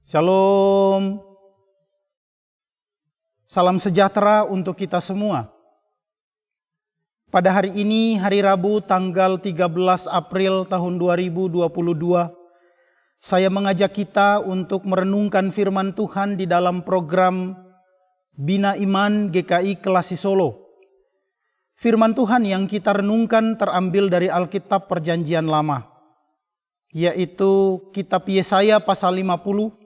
Shalom. Salam sejahtera untuk kita semua. Pada hari ini, hari Rabu tanggal 13 April tahun 2022, saya mengajak kita untuk merenungkan firman Tuhan di dalam program Bina Iman GKI Kelasi Solo. Firman Tuhan yang kita renungkan terambil dari Alkitab Perjanjian Lama, yaitu kitab Yesaya pasal 50.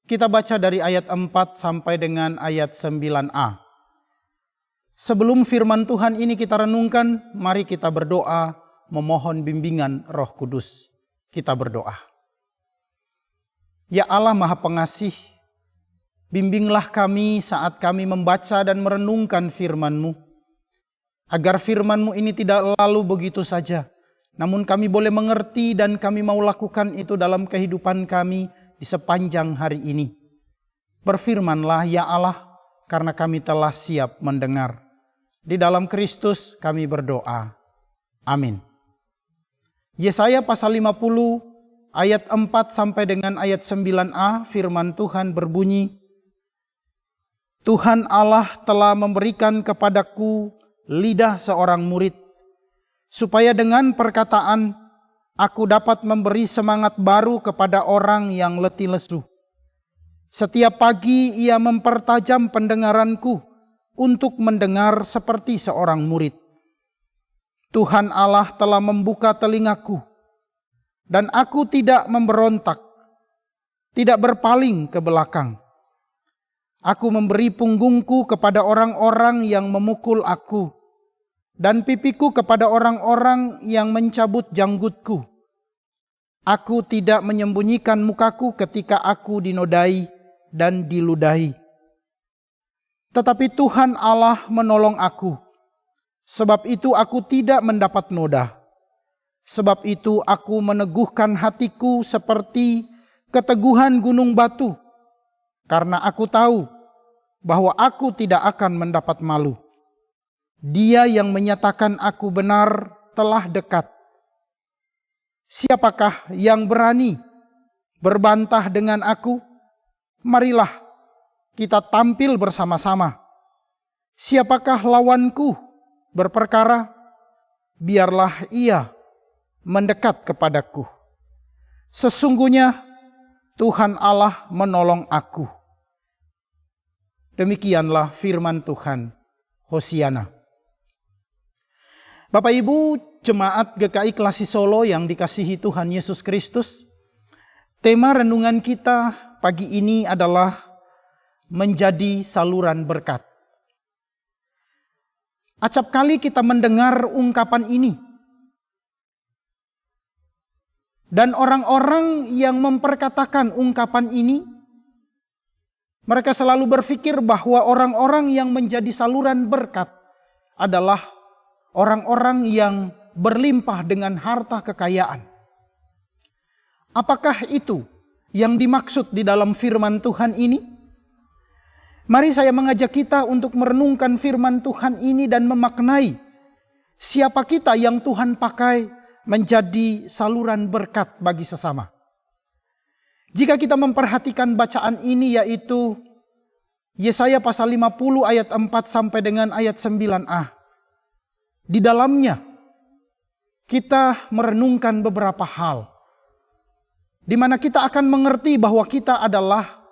Kita baca dari ayat 4 sampai dengan ayat 9a. Sebelum firman Tuhan ini kita renungkan, mari kita berdoa memohon bimbingan Roh Kudus. Kita berdoa. Ya Allah Maha Pengasih, bimbinglah kami saat kami membaca dan merenungkan firman-Mu, agar firman-Mu ini tidak lalu begitu saja, namun kami boleh mengerti dan kami mau lakukan itu dalam kehidupan kami di sepanjang hari ini. Berfirmanlah ya Allah, karena kami telah siap mendengar. Di dalam Kristus kami berdoa. Amin. Yesaya pasal 50 ayat 4 sampai dengan ayat 9a, firman Tuhan berbunyi, Tuhan Allah telah memberikan kepadaku lidah seorang murid, supaya dengan perkataan aku dapat memberi semangat baru kepada orang yang letih lesu. Setiap pagi ia mempertajam pendengaranku untuk mendengar seperti seorang murid. Tuhan Allah telah membuka telingaku, dan aku tidak memberontak, tidak berpaling ke belakang. Aku memberi punggungku kepada orang-orang yang memukul aku, dan pipiku kepada orang-orang yang mencabut janggutku. Aku tidak menyembunyikan mukaku ketika aku dinodai dan diludahi. Tetapi Tuhan Allah menolong aku. Sebab itu aku tidak mendapat noda. Sebab itu aku meneguhkan hatiku seperti keteguhan gunung batu. Karena aku tahu bahwa aku tidak akan mendapat malu. Dia yang menyatakan aku benar telah dekat. Siapakah yang berani berbantah dengan aku? Marilah kita tampil bersama-sama. Siapakah lawanku berperkara? Biarlah ia mendekat kepadaku. Sesungguhnya Tuhan Allah menolong aku. Demikianlah firman Tuhan. Hosiana. Bapak Ibu Jemaat GKI Kelasi Solo yang dikasihi Tuhan Yesus Kristus, tema renungan kita pagi ini adalah menjadi saluran berkat. Acap kali kita mendengar ungkapan ini, dan orang-orang yang memperkatakan ungkapan ini, mereka selalu berpikir bahwa orang-orang yang menjadi saluran berkat adalah orang-orang yang berlimpah dengan harta kekayaan. Apakah itu yang dimaksud di dalam firman Tuhan ini? Mari saya mengajak kita untuk merenungkan firman Tuhan ini dan memaknai siapa kita yang Tuhan pakai menjadi saluran berkat bagi sesama. Jika kita memperhatikan bacaan ini, yaitu Yesaya pasal 50 ayat 4 sampai dengan ayat 9a. Di dalamnya kita merenungkan beberapa hal, di mana kita akan mengerti bahwa kita adalah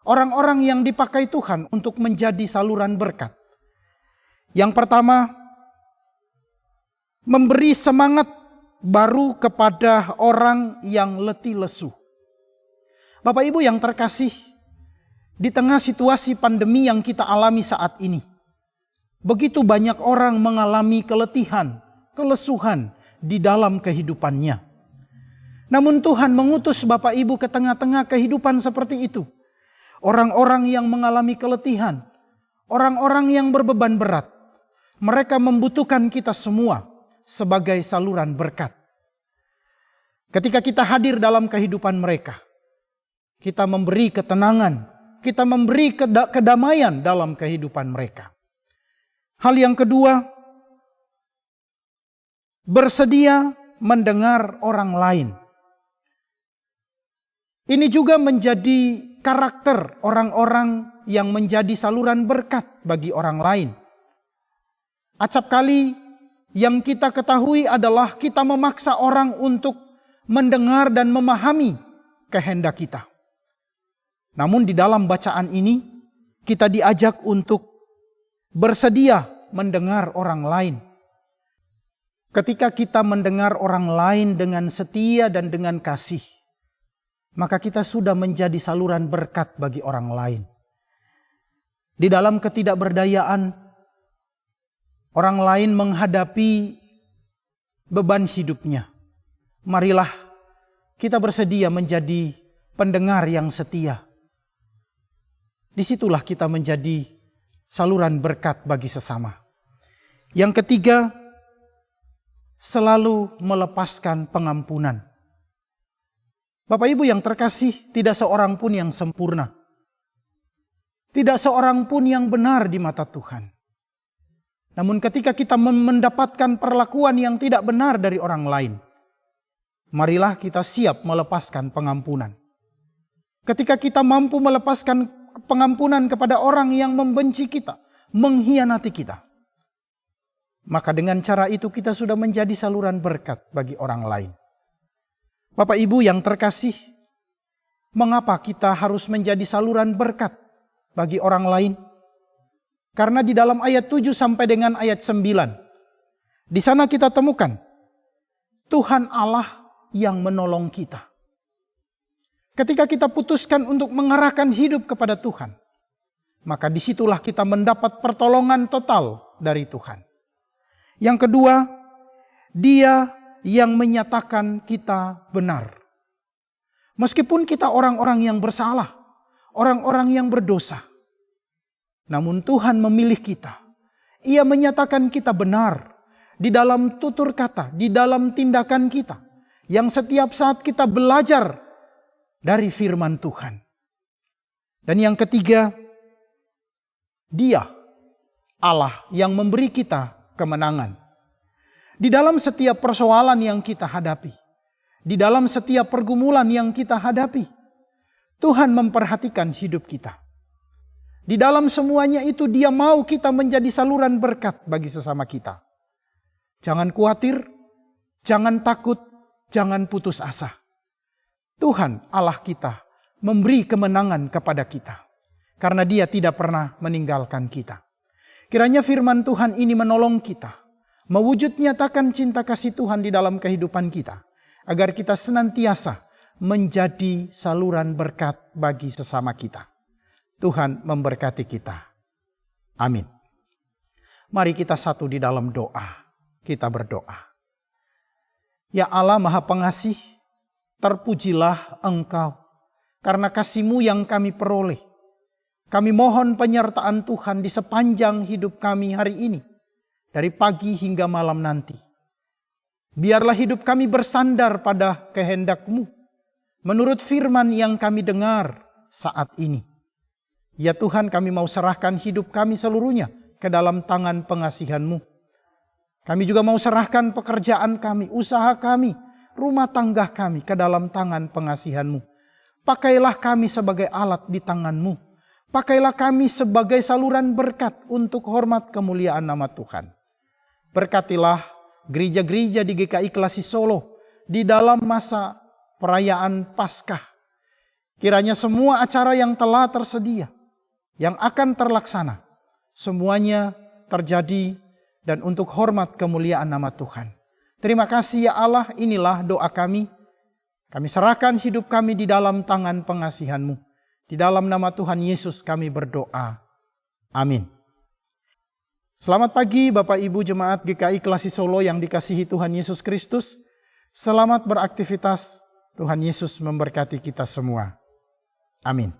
orang-orang yang dipakai Tuhan untuk menjadi saluran berkat. Yang pertama, memberi semangat baru kepada orang yang letih lesu. Bapak Ibu yang terkasih, di tengah situasi pandemi yang kita alami saat ini, begitu banyak orang mengalami keletihan, kelesuhan di dalam kehidupannya. Namun Tuhan mengutus Bapak Ibu ke tengah-tengah kehidupan seperti itu. Orang-orang yang mengalami keletihan, orang-orang yang berbeban berat, mereka membutuhkan kita semua sebagai saluran berkat. Ketika kita hadir dalam kehidupan mereka, kita memberi ketenangan, kita memberi kedamaian dalam kehidupan mereka. Hal yang kedua, bersedia mendengar orang lain. Ini juga menjadi karakter orang-orang yang menjadi saluran berkat bagi orang lain. Acap kali yang kita ketahui adalah kita memaksa orang untuk mendengar dan memahami kehendak kita. Namun di dalam bacaan ini, kita diajak untuk bersedia mendengar orang lain. Ketika kita mendengar orang lain dengan setia dan dengan kasih, maka kita sudah menjadi saluran berkat bagi orang lain. Di dalam ketidakberdayaan, orang lain menghadapi beban hidupnya. Marilah kita bersedia menjadi pendengar yang setia. Disitulah kita menjadi saluran berkat bagi sesama. Yang ketiga, selalu melepaskan pengampunan. Bapak Ibu yang terkasih, tidak seorang pun yang sempurna. Tidak seorang pun yang benar di mata Tuhan. Namun ketika kita mendapatkan perlakuan yang tidak benar dari orang lain, marilah kita siap melepaskan pengampunan. Ketika kita mampu melepaskan pengampunan kepada orang yang membenci kita, mengkhianati kita, maka dengan cara itu kita sudah menjadi saluran berkat bagi orang lain. Bapak Ibu yang terkasih, mengapa kita harus menjadi saluran berkat bagi orang lain? Karena di dalam ayat 7 sampai dengan ayat 9, di sana kita temukan Tuhan Allah yang menolong kita. Ketika kita putuskan untuk mengarahkan hidup kepada Tuhan, maka disitulah kita mendapat pertolongan total dari Tuhan. Yang kedua, Dia yang menyatakan kita benar. Meskipun kita orang-orang yang bersalah, orang-orang yang berdosa, namun Tuhan memilih kita. Ia menyatakan kita benar di dalam tutur kata, di dalam tindakan kita, yang setiap saat kita belajar dari firman Tuhan. Dan yang ketiga, Dia, Allah yang memberi kita kemenangan. Di dalam setiap persoalan yang kita hadapi, di dalam setiap pergumulan yang kita hadapi, Tuhan memperhatikan hidup kita. Di dalam semuanya itu Dia mau kita menjadi saluran berkat bagi sesama kita. Jangan khawatir, jangan takut, jangan putus asa. Tuhan Allah kita memberi kemenangan kepada kita, karena Dia tidak pernah meninggalkan kita. Kiranya firman Tuhan ini menolong kita, mewujud nyatakan cinta kasih Tuhan di dalam kehidupan kita, agar kita senantiasa menjadi saluran berkat bagi sesama kita. Tuhan memberkati kita. Amin. Mari kita satu di dalam doa. Kita berdoa. Ya Allah Maha Pengasih, terpujilah Engkau karena kasih-Mu yang kami peroleh. Kami mohon penyertaan Tuhan di sepanjang hidup kami hari ini, dari pagi hingga malam nanti. Biarlah hidup kami bersandar pada kehendak-Mu, menurut firman yang kami dengar saat ini. Ya Tuhan, kami mau serahkan hidup kami seluruhnya ke dalam tangan pengasihan-Mu. Kami juga mau serahkan pekerjaan kami, usaha kami, rumah tangga kami ke dalam tangan pengasihan-Mu. Pakailah kami sebagai alat di tangan-Mu. Pakailah kami sebagai saluran berkat untuk hormat kemuliaan nama Tuhan. Berkatilah gereja-gereja di GKI Klasi Solo di dalam masa perayaan Paskah. Kiranya semua acara yang telah tersedia, yang akan terlaksana, semuanya terjadi dan untuk hormat kemuliaan nama Tuhan. Terima kasih ya Allah, inilah doa kami. Kami serahkan hidup kami di dalam tangan pengasihan-Mu. Di dalam nama Tuhan Yesus kami berdoa. Amin. Selamat pagi Bapak Ibu Jemaat GKI Klasi Solo yang dikasihi Tuhan Yesus Kristus. Selamat beraktivitas. Tuhan Yesus memberkati kita semua. Amin.